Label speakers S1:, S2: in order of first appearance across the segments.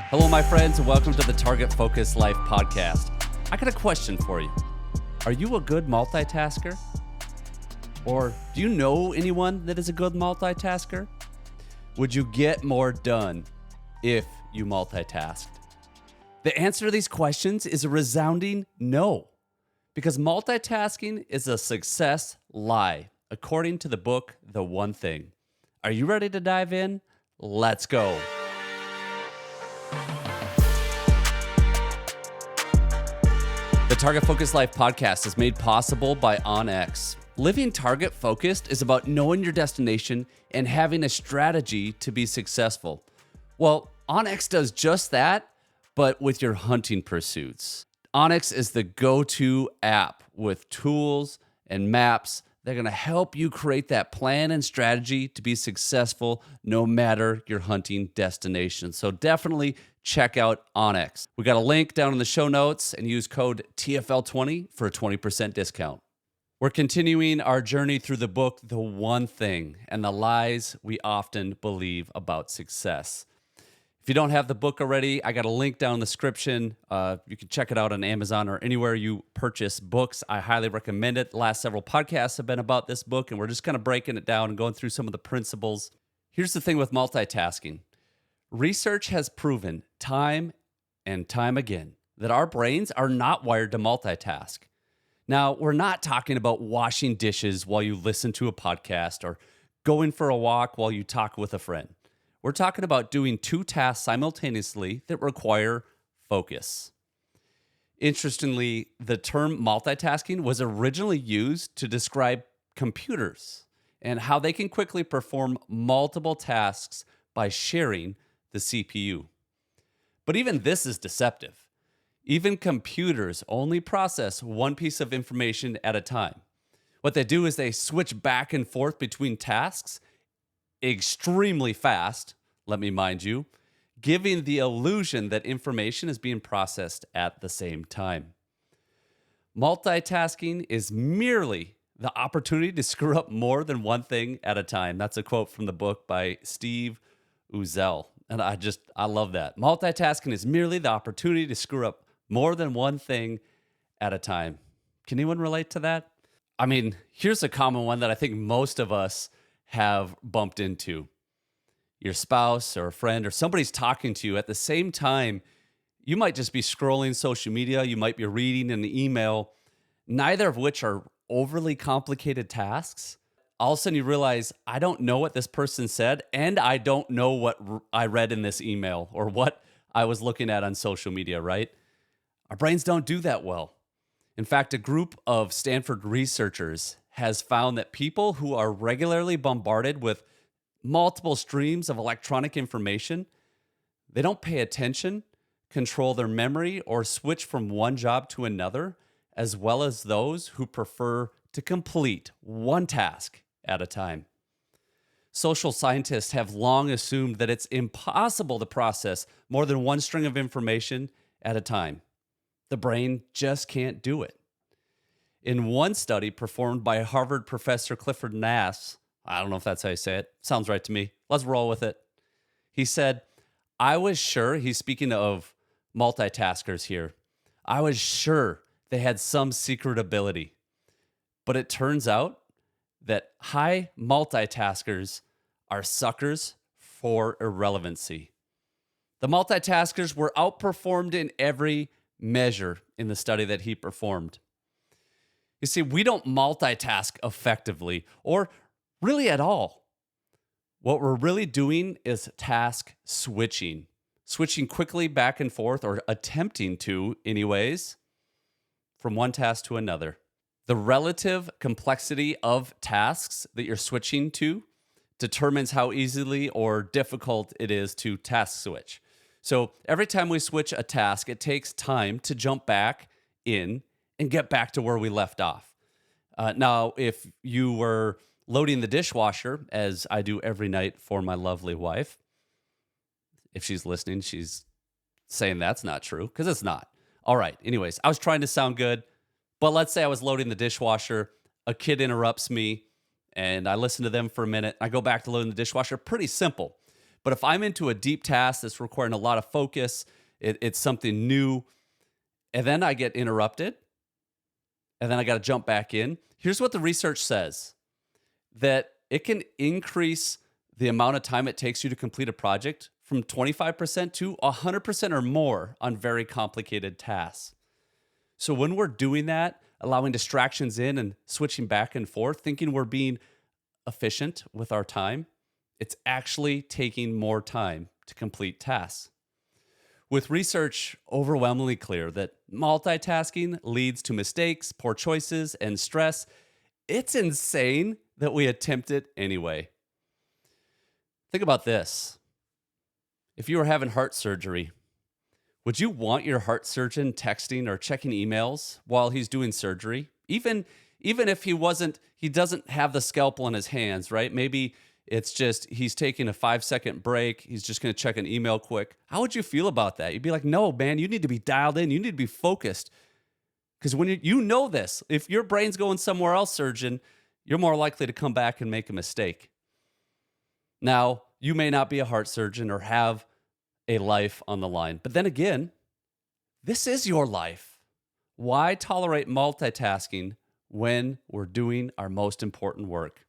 S1: Hello, my friends, and welcome to the Target Focus Life podcast. I got a question for you. Are you a good multitasker? Or do you know anyone that is a good multitasker? Would you get more done if you multitasked? The answer to these questions is a resounding no, because multitasking is a success lie, according to the book, The One Thing. Are you ready to dive in? Let's go. The Target Focus Life podcast is made possible by OnX. Living target focused is about knowing your destination and having a strategy to be successful. Well, OnX does just that, but with your hunting pursuits. OnX is the go-to app with tools and maps that are going to help you create that plan and strategy to be successful no matter your hunting destination. So definitely check out OnX. We got a link down in the show notes and use code TFL20 for a 20% discount. We're continuing our journey through the book, The One Thing, and the lies we often believe about success. If you don't have the book already, I got a link down in the description. You can check it out on Amazon or anywhere you purchase books. I highly recommend it. The last several podcasts have been about this book, and we're just kind of breaking it down and going through some of the principles. Here's the thing with multitasking. Research has proven time and time again that our brains are not wired to multitask. Now, we're not talking about washing dishes while you listen to a podcast or going for a walk while you talk with a friend. We're talking about doing two tasks simultaneously that require focus. Interestingly, the term multitasking was originally used to describe computers and how they can quickly perform multiple tasks by sharing the CPU. But even this is deceptive. Even computers only process one piece of information at a time. What they do is they switch back and forth between tasks extremely fast, let me mind you, giving the illusion that information is being processed at the same time. Multitasking is merely the opportunity to screw up more than one thing at a time. That's a quote from the book by Steve Uzel. And I love that. Multitasking is merely the opportunity to screw up more than one thing at a time. Can anyone relate to that? I mean, here's a common one that I think most of us have bumped into. Your spouse or a friend or somebody's talking to you at the same time. You might just be scrolling social media. You might be reading an email, neither of which are overly complicated tasks. All of a sudden you realize, I don't know what this person said, and I don't know what I read in this email or what I was looking at on social media, right? Our brains don't do that well. In fact, a group of Stanford researchers has found that people who are regularly bombarded with multiple streams of electronic information, they don't pay attention, control their memory, or switch from one job to another, as well as those who prefer to complete one task at a time. Social scientists have long assumed that it's impossible to process more than one string of information at a time. The brain just can't do it. In one study performed by Harvard professor Clifford Nass, I don't know if that's how you say it, sounds right to me, let's roll with it. He said, I was sure, he's speaking of multitaskers here, I was sure they had some secret ability. But it turns out that high multitaskers are suckers for irrelevancy. The multitaskers were outperformed in every measure in the study that he performed. You see, we don't multitask effectively or really at all. What we're really doing is task switching quickly back and forth, or attempting to anyways, from one task to another. The relative complexity of tasks that you're switching to determines how easily or difficult it is to task switch. So every time we switch a task, it takes time to jump back in and get back to where we left off. Now, if you were loading the dishwasher, as I do every night for my lovely wife, if she's listening, she's saying that's not true, because it's not. All right, anyways, I was trying to sound good. But let's say I was loading the dishwasher, a kid interrupts me, and I listen to them for a minute. I go back to loading the dishwasher. Pretty simple. But if I'm into a deep task that's requiring a lot of focus, it's something new, and then I get interrupted, and then I got to jump back in. Here's what the research says, that it can increase the amount of time it takes you to complete a project from 25% to 100% or more on very complicated tasks. So when we're doing that, allowing distractions in and switching back and forth, thinking we're being efficient with our time, it's actually taking more time to complete tasks. With research overwhelmingly clear that multitasking leads to mistakes, poor choices, and stress, it's insane that we attempt it anyway. Think about this. If you were having heart surgery, would you want your heart surgeon texting or checking emails while he's doing surgery? Even if he doesn't have the scalpel in his hands, right? Maybe it's just he's taking a 5-second break. He's just going to check an email quick. How would you feel about that? You'd be like, no, man, you need to be dialed in. You need to be focused. Because when you know this, if your brain's going somewhere else, surgeon, you're more likely to come back and make a mistake. Now, you may not be a heart surgeon or have a life on the line. But then again, this is your life. Why tolerate multitasking when we're doing our most important work?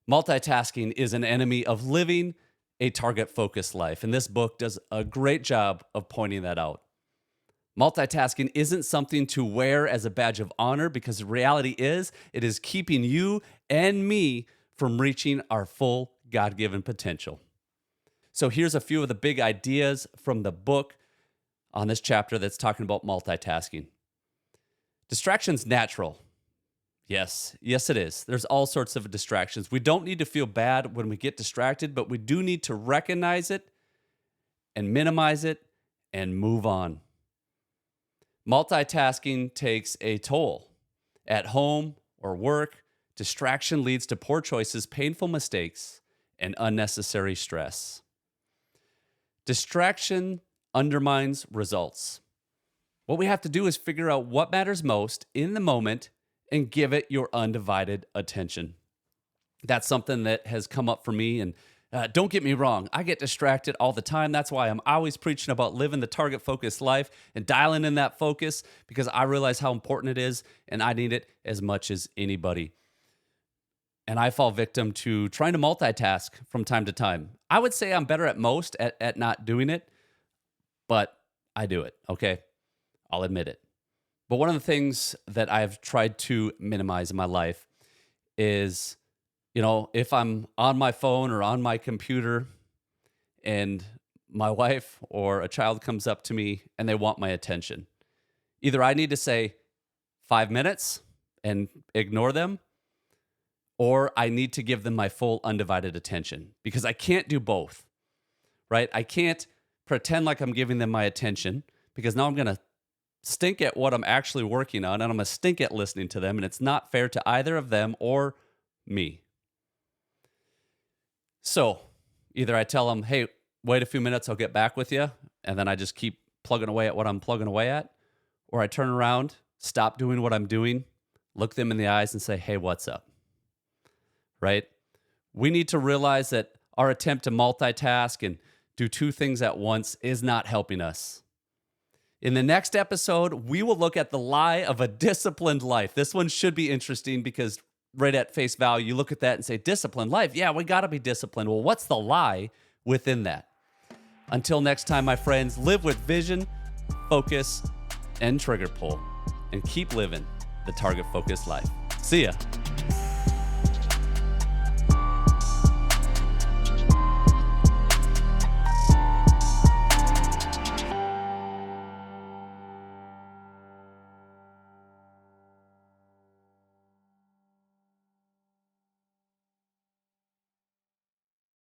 S1: Multitasking is an enemy of living a target-focused life, and this book does a great job of pointing that out. Multitasking isn't something to wear as a badge of honor, because the reality is it is keeping you and me from reaching our full God-given potential. So here's a few of the big ideas from the book on this chapter that's talking about multitasking. Distraction's natural. Yes, it is. There's all sorts of distractions. We don't need to feel bad when we get distracted, but we do need to recognize it and minimize it and move on. Multitasking takes a toll. At home or work, distraction leads to poor choices, painful mistakes, and unnecessary stress. Distraction undermines results. What we have to do is figure out what matters most in the moment and give it your undivided attention. That's something that has come up for me. And don't get me wrong, I get distracted all the time. That's why I'm always preaching about living the target-focused life and dialing in that focus, because I realize how important it is and I need it as much as anybody. And I fall victim to trying to multitask from time to time. I would say I'm better at most at not doing it, but I do it, okay? I'll admit it. But one of the things that I've tried to minimize in my life is, if I'm on my phone or on my computer and my wife or a child comes up to me and they want my attention, either I need to say 5 minutes and ignore them, or I need to give them my full undivided attention, because I can't do both, right? I can't pretend like I'm giving them my attention, because now I'm going to stink at what I'm actually working on, and I'm going to stink at listening to them, and it's not fair to either of them or me. So either I tell them, hey, wait a few minutes, I'll get back with you, and then I just keep plugging away at what I'm plugging away at, or I turn around, stop doing what I'm doing, look them in the eyes and say, hey, what's up? Right? We need to realize that our attempt to multitask and do two things at once is not helping us. In the next episode, we will look at the lie of a disciplined life. This one should be interesting, because right at face value, you look at that and say, disciplined life. Yeah, we got to be disciplined. Well, what's the lie within that? Until next time, my friends, live with vision, focus, and trigger pull, and keep living the target-focused life. See ya.